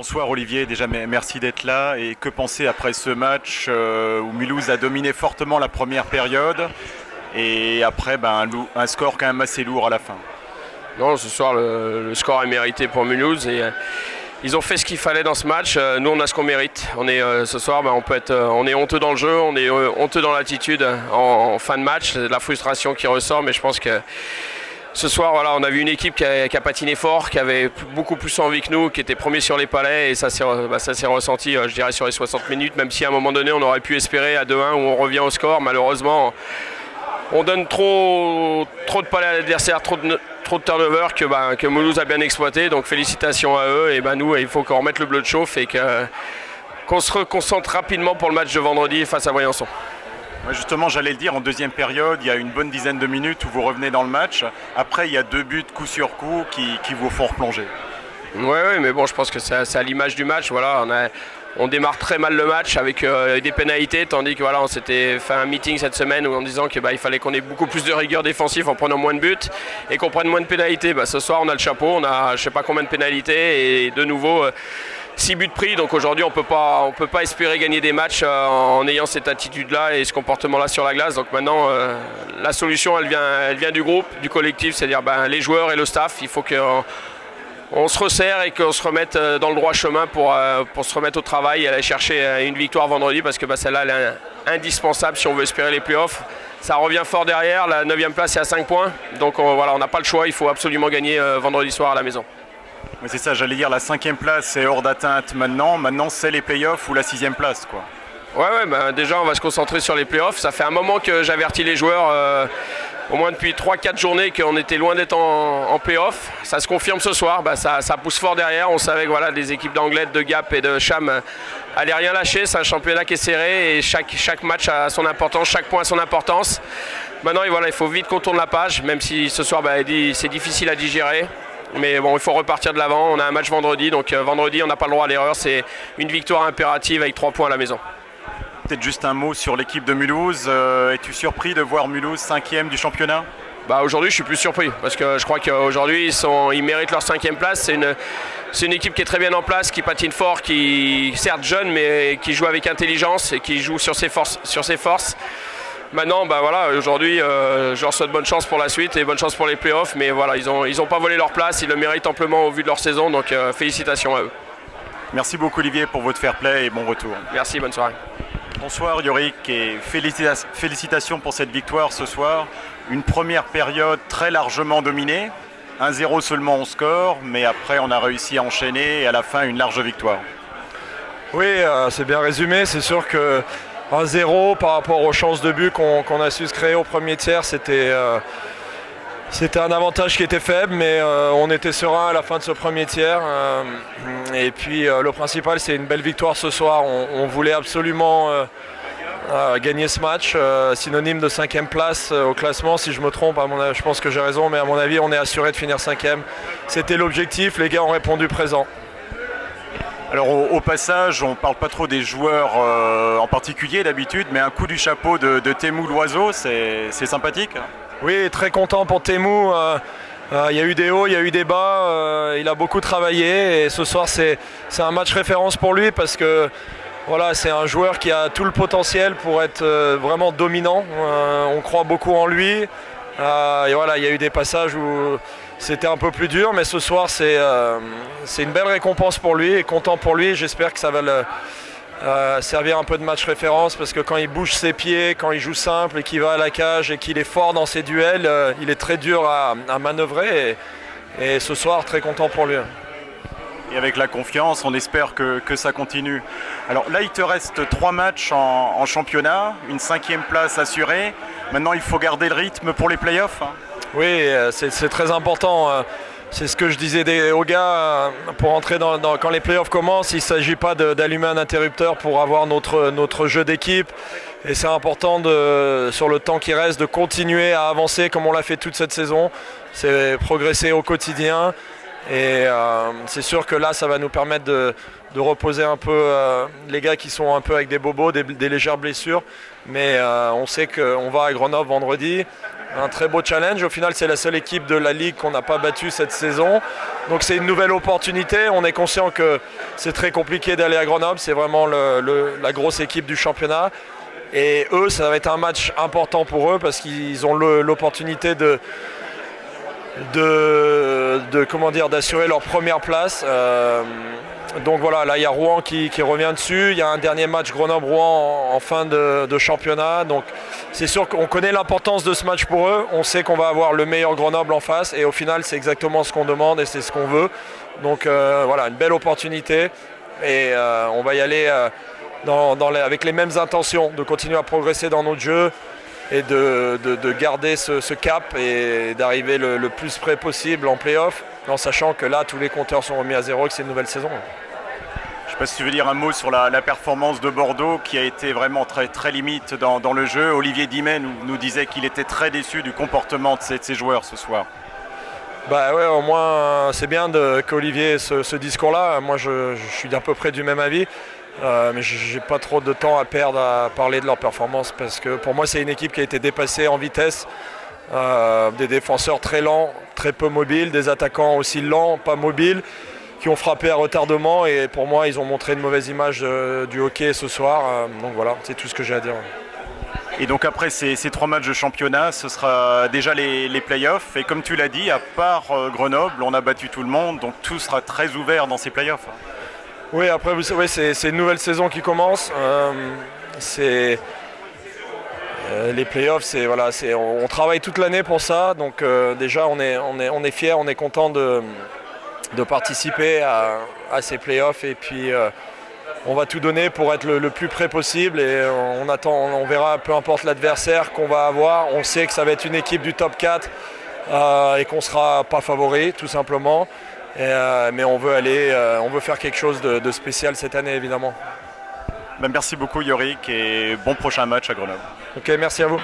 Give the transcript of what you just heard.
Bonsoir Olivier, déjà merci d'être là. Et que penser après ce match où Mulhouse a dominé fortement la première période et après un score quand même assez lourd à la fin? Non, ce soir le score est mérité pour Mulhouse et ils ont fait ce qu'il fallait dans ce match. Nous on a ce qu'on mérite. On est ce soir, on est honteux dans le jeu, on est honteux dans l'attitude en fin de match. C'est de la frustration qui ressort, mais je pense que ce soir, voilà, on a vu une équipe qui a patiné fort, qui avait beaucoup plus envie que nous, qui était premier sur les palets et ça s'est ressenti, je dirais, sur les 60 minutes, même si à un moment donné on aurait pu espérer à 2-1 où on revient au score. Malheureusement, on donne trop de palets à l'adversaire, trop de turnover que Mulhouse a bien exploité. Donc félicitations à eux et nous, il faut qu'on remette le bleu de chauffe et qu'on se reconcentre rapidement pour le match de vendredi face à Briançon. Ouais, justement, j'allais le dire, en deuxième période, il y a une bonne dizaine de minutes où vous revenez dans le match. Après, il y a 2 buts coup sur coup qui vous font replonger. Oui, mais bon, je pense que c'est à l'image du match. Voilà, on démarre très mal le match avec des pénalités, tandis que voilà, on s'était fait un meeting cette semaine en disant qu'il fallait qu'on ait beaucoup plus de rigueur défensive en prenant moins de buts et qu'on prenne moins de pénalités. Ce soir, on a le chapeau, on a je ne sais pas combien de pénalités et de nouveau 6 buts pris. Donc aujourd'hui, on peut pas espérer gagner des matchs en ayant cette attitude-là et ce comportement-là sur la glace. Donc maintenant, la solution, elle vient du groupe, du collectif, c'est-à-dire les joueurs et le staff. Il faut qu'on se resserre et qu'on se remette dans le droit chemin pour se remettre au travail et aller chercher une victoire vendredi parce que celle-là, elle est indispensable si on veut espérer les playoffs. Ça revient fort derrière, la 9e place est à 5 points. Donc on n'a pas le choix, il faut absolument gagner vendredi soir à la maison. Mais c'est ça, j'allais dire, la 5e place est hors d'atteinte maintenant. Maintenant, c'est les playoffs ou la 6e place, quoi. Ouais, déjà, on va se concentrer sur les playoffs. Ça fait un moment que j'avertis les joueurs, au moins depuis 3-4 journées, qu'on était loin d'être en playoffs. Ça se confirme ce soir, ça pousse fort derrière. On savait que les équipes d'Anglet, de Gap et de Cham n'allaient rien lâcher. C'est un championnat qui est serré et chaque match a son importance, chaque point a son importance. Maintenant, il faut vite qu'on tourne la page, même si ce soir, c'est difficile à digérer. Mais bon, il faut repartir de l'avant. On a un match vendredi, donc vendredi, on n'a pas le droit à l'erreur. C'est une victoire impérative avec 3 points à la maison. Peut-être juste un mot sur l'équipe de Mulhouse. Es-tu surpris de voir Mulhouse 5e du championnat? Aujourd'hui, je suis plus surpris parce que je crois qu'aujourd'hui, ils méritent leur 5e place. C'est une équipe qui est très bien en place, qui patine fort, qui certes jeune, mais qui joue avec intelligence et qui joue sur ses forces. Maintenant, aujourd'hui, je leur souhaite bonne chance pour la suite et bonne chance pour les playoffs. Mais voilà, ils ont pas volé leur place, ils le méritent amplement au vu de leur saison. Donc félicitations à eux. Merci beaucoup Olivier pour votre fair play et bon retour. Merci, bonne soirée. Bonsoir Yorick et félicitations pour cette victoire ce soir. Une première période très largement dominée. 1-0 seulement au score, mais après on a réussi à enchaîner et à la fin une large victoire. Oui, c'est bien résumé. C'est sûr que 1-0 par rapport aux chances de but qu'on a su se créer au premier tiers, c'était un avantage qui était faible, mais on était serein à la fin de ce premier tiers. Et puis le principal, c'est une belle victoire ce soir. On voulait absolument gagner ce match, synonyme de 5e place au classement. Si je me trompe, je pense que j'ai raison, mais à mon avis, on est assuré de finir 5e. C'était l'objectif, les gars ont répondu présent. Alors au passage, on ne parle pas trop des joueurs en particulier d'habitude, mais un coup du chapeau de Témou Loiseau, c'est sympathique. Oui, très content pour Témou. Il y a eu des hauts, il y a eu des bas. Il a beaucoup travaillé et ce soir c'est un match référence pour lui parce que c'est un joueur qui a tout le potentiel pour être vraiment dominant. On croit beaucoup en lui. Et il y a eu des passages où c'était un peu plus dur, mais ce soir c'est une belle récompense pour lui et content pour lui. J'espère que ça va servir un peu de match référence parce que quand il bouge ses pieds, quand il joue simple et qu'il va à la cage et qu'il est fort dans ses duels, il est très dur à manœuvrer et ce soir très content pour lui. Et avec la confiance, on espère que ça continue. Alors là, il te reste 3 matchs en championnat, une 5e place assurée. Maintenant, il faut garder le rythme pour les playoffs. Oui, c'est très important. C'est ce que je disais aux gars, pour entrer quand les playoffs commencent, il ne s'agit pas d'allumer un interrupteur pour avoir notre jeu d'équipe. Et c'est important, sur le temps qui reste, de continuer à avancer comme on l'a fait toute cette saison. C'est progresser au quotidien. Et c'est sûr que là, ça va nous permettre de reposer un peu les gars qui sont un peu avec des bobos, des légères blessures. Mais on sait qu'on va à Grenoble vendredi. Un très beau challenge. Au final, c'est la seule équipe de la Ligue qu'on n'a pas battue cette saison. Donc c'est une nouvelle opportunité. On est conscient que c'est très compliqué d'aller à Grenoble. C'est vraiment la grosse équipe du championnat. Et eux, ça va être un match important pour eux parce qu'ils ont l'opportunité d'assurer leur première place. Donc voilà, là il y a Rouen qui revient dessus. Il y a un dernier match Grenoble-Rouen en fin de championnat. Donc c'est sûr qu'on connaît l'importance de ce match pour eux. On sait qu'on va avoir le meilleur Grenoble en face. Et au final, c'est exactement ce qu'on demande et c'est ce qu'on veut. Donc voilà, une belle opportunité. Et on va y aller avec les mêmes intentions, de continuer à progresser dans notre jeu et de garder ce cap et d'arriver le plus près possible en play-off, en sachant que là, tous les compteurs sont remis à zéro et que c'est une nouvelle saison. Je ne sais pas si tu veux dire un mot sur la performance de Bordeaux qui a été vraiment très, très limite dans le jeu. Olivier Dimet nous disait qu'il était très déçu du comportement de ses joueurs ce soir. Bah ouais, au moins c'est bien qu'Olivier ait ce discours-là. Moi je suis d'à peu près du même avis. Mais j'ai pas trop de temps à perdre à parler de leur performance parce que pour moi c'est une équipe qui a été dépassée en vitesse, des défenseurs très lents, très peu mobiles, des attaquants aussi lents, pas mobiles, qui ont frappé à retardement et pour moi ils ont montré une mauvaise image du hockey ce soir, donc voilà, c'est tout ce que j'ai à dire. Et donc après ces 3 matchs de championnat, ce sera déjà les playoffs et comme tu l'as dit, à part Grenoble, on a battu tout le monde, donc tout sera très ouvert dans ces playoffs. Oui, après vous savez, c'est une nouvelle saison qui commence. Les playoffs, on travaille toute l'année pour ça. Donc déjà, on est fiers, on est content de participer à ces playoffs. Et puis, on va tout donner pour être le plus près possible. Et on verra, peu importe l'adversaire qu'on va avoir. On sait que ça va être une équipe du top 4 et qu'on ne sera pas favori, tout simplement. Mais on veut faire quelque chose de spécial cette année évidemment. Merci beaucoup Yorick et bon prochain match à Grenoble. Ok, merci à vous.